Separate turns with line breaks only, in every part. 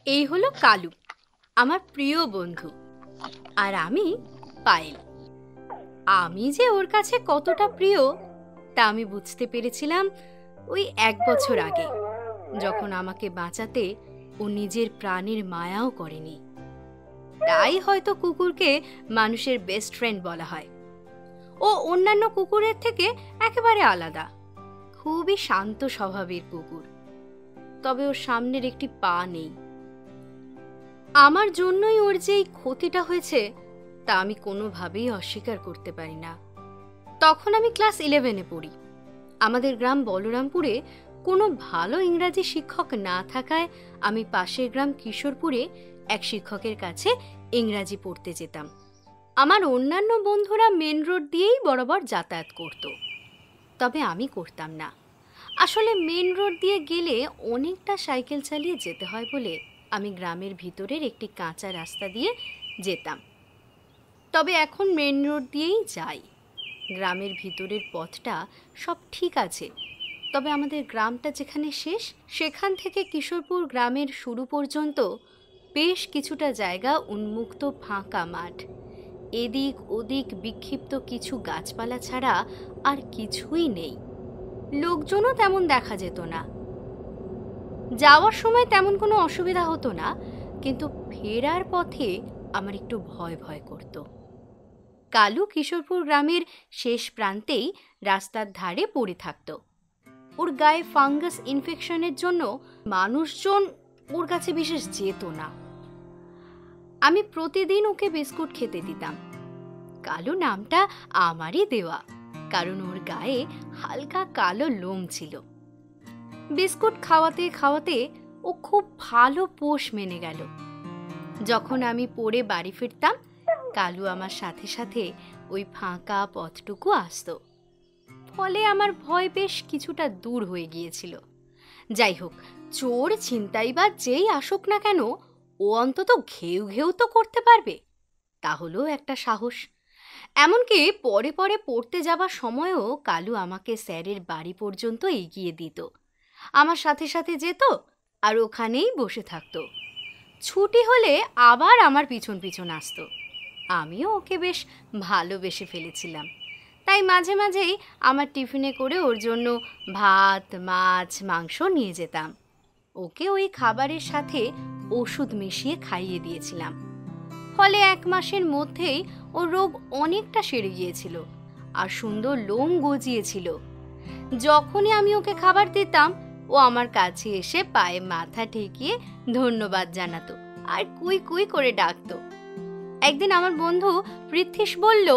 এই হলো কালু, আমার প্রিয় বন্ধু, আর আমি পায়েল। আমি যে ওর কাছে কতটা প্রিয় তা আমি বুঝতে পেরেছিলাম ওই 1 বছর আগে, যখন আমাকে বাঁচাতে ও নিজের প্রাণের মায়াও করেনি। তাই হয়তো কুকুরকে মানুষের বেস্ট ফ্রেন্ড বলা হয়। ও অন্যান্য কুকুরের থেকে একেবারে আলাদা, খুবই শান্ত স্বভাবের কুকুর। তবে ওর সামনের একটি পা নেই। আমার জন্যই ওর যে এই ক্ষতিটা হয়েছে তা আমি কোনোভাবেই অস্বীকার করতে পারি না। তখন আমি ক্লাস 11-এ পড়ি। আমাদের গ্রাম বলরামপুরে কোনো ভালো ইংরাজি শিক্ষক না থাকায় আমি পাশের গ্রাম কিশোরপুরে এক শিক্ষকের কাছে ইংরাজি পড়তে যেতাম। আমার অন্যান্য বন্ধুরা মেন রোড দিয়েই বরাবর যাতায়াত করত, তবে আমি করতাম না। আসলে মেন রোড দিয়ে গেলে অনেকটা সাইকেল চালিয়ে যেতে হয় বলে আমি গ্রামের ভিতরের একটি কাঁচা রাস্তা দিয়ে যেতাম। তবে এখন মেন রোড দিয়েই যাই। গ্রামের ভিতরের পথটা সব ঠিক আছে, তবে আমাদের গ্রামটা যেখানে শেষ, সেখান থেকে কিশোরপুর গ্রামের শুরু পর্যন্ত বেশ কিছুটা জায়গা উন্মুক্ত ফাঁকা মাঠ। এদিক ওদিক বিক্ষিপ্ত কিছু গাছপালা ছাড়া আর কিছুই নেই। লোকজনও তেমন দেখা যেত না। যাওয়ার সময় তেমন কোনো অসুবিধা হতো না, কিন্তু ফেরার পথে আমার একটু ভয় ভয় করত। কালু কিশোরপুর গ্রামের শেষ প্রান্তেই রাস্তার ধারে পড়ে থাকত। ওর গায়ে ফাঙ্গাস ইনফেকশনের জন্য মানুষজন ওর কাছে বিশেষ যেত না। আমি প্রতিদিন ওকে বিস্কুট খেতে দিতাম। কালু নামটা আমারই দেওয়া, কারণ ওর গায়ে হালকা কালো লোম ছিল। বিস্কুট খাওয়াতে খাওয়াতে ও খুব ভালো পোষ মেনে গেল। যখন আমি পড়ে বাড়ি ফিরতাম, কালু আমার সাথে সাথে ওই ফাঁকা পথটুকু আসতো। ফলে আমার ভয় বেশ কিছুটা দূর হয়ে গিয়েছিল। যাই হোক, চোর ছিনতাইবাজ যেই আসুক না কেন, ও অন্তত ঘেউ ঘেউ তো করতে পারবে, তাহলেও একটা সাহস। এমনকি পরে পরে পড়তে যাবার সময়ও কালু আমাকে স্যারের বাড়ি পর্যন্ত এগিয়ে দিত। আমার সাথে সাথে যেত আর ওখানেই বসে থাকতো। ছুটি হলে আবার আমার পিছন পিছন আসতো। আমিও ওকে বেশ ভালোবেসে ফেলেছিলাম, তাই মাঝে মাঝেই আমার টিফিনে করে ওর জন্য ভাত, মাছ, মাংস নিয়ে যেতাম। ওকে ওই খাবারের সাথে ওষুধ মিশিয়ে খাইয়ে দিয়েছিলাম। ফলে 1 মাসের মধ্যেই ওর রোগ অনেকটা সেরে গিয়েছিল আর সুন্দর লোম গজিয়েছিল। যখনই আমি ওকে খাবার দিতাম, ও আমার কাছে এসে পায়ে মাথা ঠেকিয়ে ধন্যবাদ জানাতো আর কুই কুই করে ডাকতো। একদিন আমার বন্ধু পৃথ্বীশ বলল,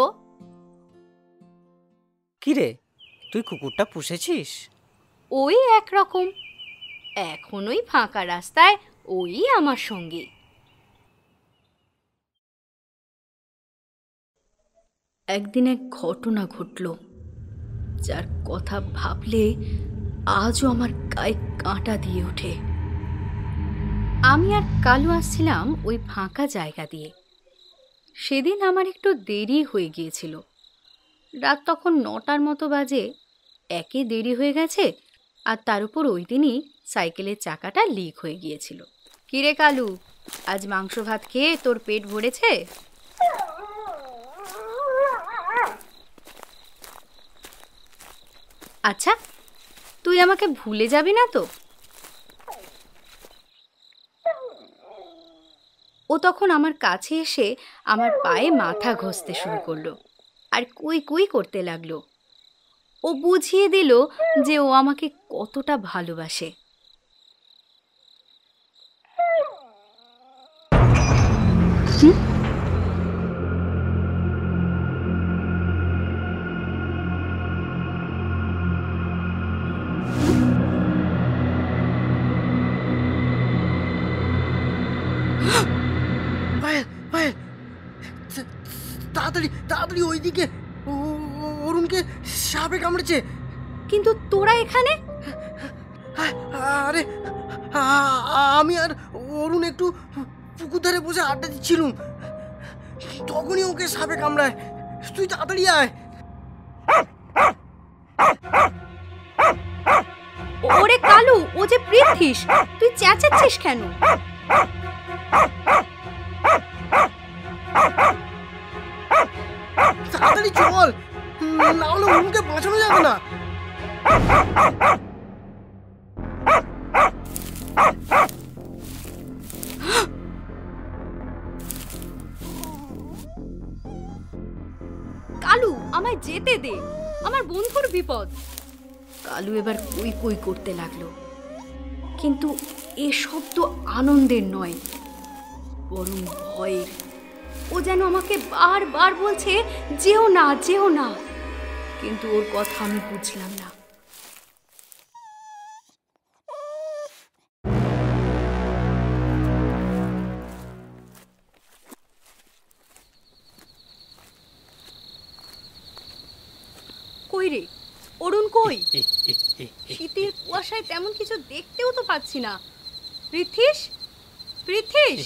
কিরে, তুই কুকুরটা পুষেছিস?
ওই একরকম, এখন ওই ফাঁকা রাস্তায় ওই আমার সঙ্গে। একদিন এক ঘটনা ঘটল, যার কথা ভাবলে আজও আমার গায়ে কাঁটা দিয়ে ওঠে। আমি আর কালু আসছিলাম ওই ফাঁকা জায়গা দিয়ে। সেদিন আমার একটু দেরি হয়ে গিয়েছিল। রাত তখন 9টার মতো বাজে। একে দেরি হয়ে গেছে, আর তার উপর ওই দিনই সাইকেলের চাকাটা লিক হয়ে গিয়েছিল। কিরে কালু, আজ মাংস ভাত খেয়ে তোর পেট ভরেছে? আচ্ছা, তুই আমাকে ভুলে যাবি না তো? ও তখন আমার কাছে এসে আমার পায়ে মাথা ঘষতে শুরু করলো আর কুই কুই করতে লাগলো। ও বুঝিয়ে দিল যে ও আমাকে কতটা ভালোবাসে।
তাড়াতাড়ি তাড়াতাড়ি ওইদিকে, অরুণকে সাপে কামড়েছে।
কিন্তু তোরা এখানে?
আরে আমি আর অরুণ একটু পুকুর ধারে বসে আড্ডা দিচ্ছিলুম, তখনই ওকে সাপে কামড়ায়। তুই তাড়াতাড়ি আয়।
ওরে কালু, ও যে পৃথ্বীশ, তুই চেঁচাচ্ছিস কেন?
তাড়াতাড়ি চল, না হলে অরুণকে বাঁচানো যাবে না।
কালু, আমায় যেতে দে, আমার বন্ধুর বিপদ। কালু এবার কই কই করতে লাগলো, কিন্তু এসব তো আনন্দের নয়, বরং ভয়ের। ও যেন আমাকে বারবার বলছে যেও না যেও না, কিন্তু ওর কথা আমি বুঝলাম না। কই রে অরুণ, কই? শীতের কুয়াশায় তেমন কিছু দেখতেও তো পাচ্ছি না। পৃথ্বীশ, পৃথ্বীশ!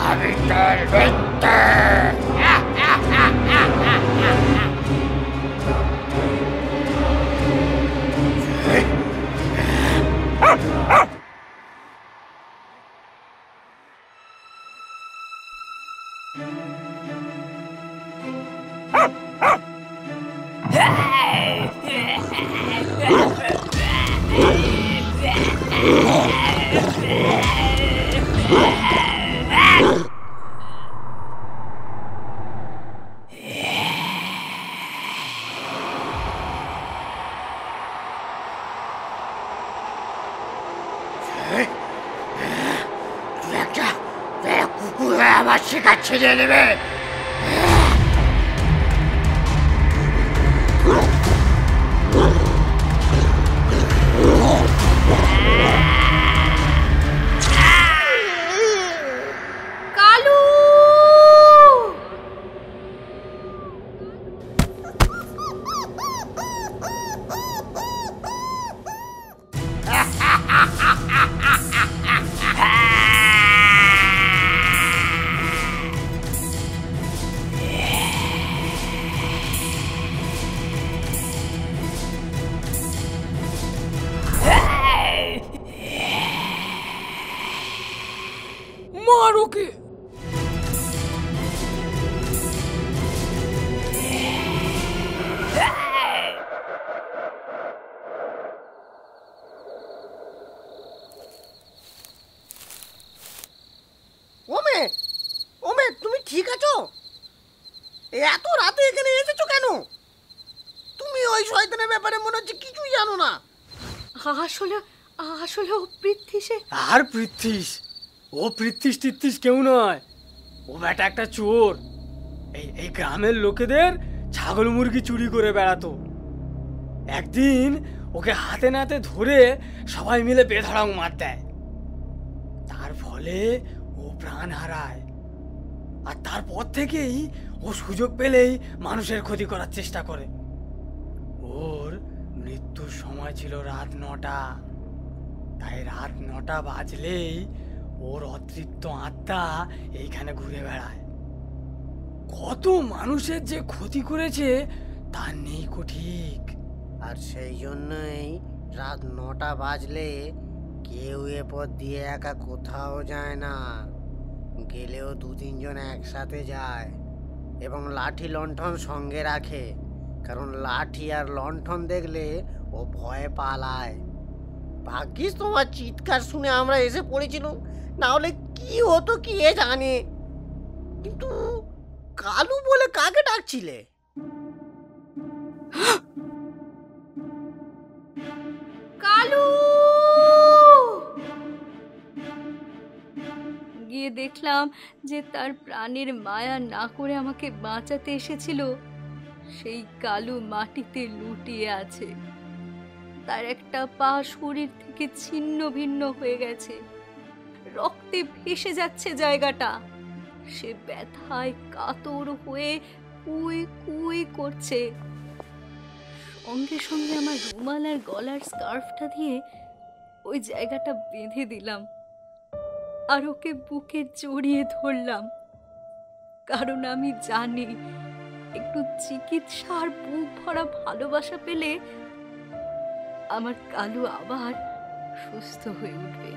আমি তোর মিত্র। কুকুর আমার শিকার ছিঁড়ে নেবে।
কালু!
মার ওকে।
ওমে, ওমে, তুমি ঠিক আছো? এত রাতে এখানে এসেছো কেন? তুমি ওই শয়তানের ব্যাপারে মনে হচ্ছে কিছুই জানো না।
আসলে আসলে ও পৃথ্বীশে।
আর পৃথ্বীশ? ও পৃথ্বীশ টিথ্বীশ কেউ নয়, ও বেটা একটা চোর। এই গ্রামের লোকেদের ছাগল মুরগি চুরি করে বেড়াতো। একদিন ওকে হাতে নাতে ধরে সবাই মিলে বেধড়ক মার দেয়। তার ফলে ও প্রাণ হারায়, আর তারপর থেকেই ও সুযোগ পেলেই মানুষের ক্ষতি করার চেষ্টা করে। ওর মৃত্যুর সময় ছিল রাত 9টা, তাই রাত 9টা বাজলেই ওর অতৃপ্ত আত্মা এইখানে ঘুরে বেড়ায়। কত মানুষের যে ক্ষতি করেছে তার নেই ঠিক।
আর সেই জন্যই রাত 9টা বাজলে কেউ এ পথ দিয়ে একা কোথাও যায় না, গেলেও 2-3 জন একসাথে যায় এবং লাঠি লণ্ঠন সঙ্গে রাখে, কারণ লাঠি আর লণ্ঠন দেখলে ও ভয়ে পালায়। ভাগ্যিস তোমার চিৎকার শুনে আমরা এসে পড়েছিলাম, না হলে কি হতো কি এ জানে। কিন্তু কালু বলে কাকে ডাকছিলে?
কালু! গিয়ে দেখলাম যে তার প্রাণের মায়া না করে আমাকে বাঁচাতে এসেছিল সেই কালু মাটিতে লুটিয়ে আছে। তার একটা পা শরীর থেকে ছিন্ন ভিন্ন হয়ে গেছে, রক্তে ভেসে যাচ্ছে জায়গাটা। সে ব্যথায় কাতর হয়ে কুই কুই করছে। সঙ্গে সঙ্গে আমার রুমাল আর গলার স্কার্ফটা দিয়ে ওই জায়গাটা বেঁধে দিলাম, আর ওকে বুকে জড়িয়ে ধরলাম, কারণ আমি জানি একটু চিকিৎসার বুক ভরা ভালোবাসা পেলে আমার কালু আবার সুস্থ হয়ে উঠবে।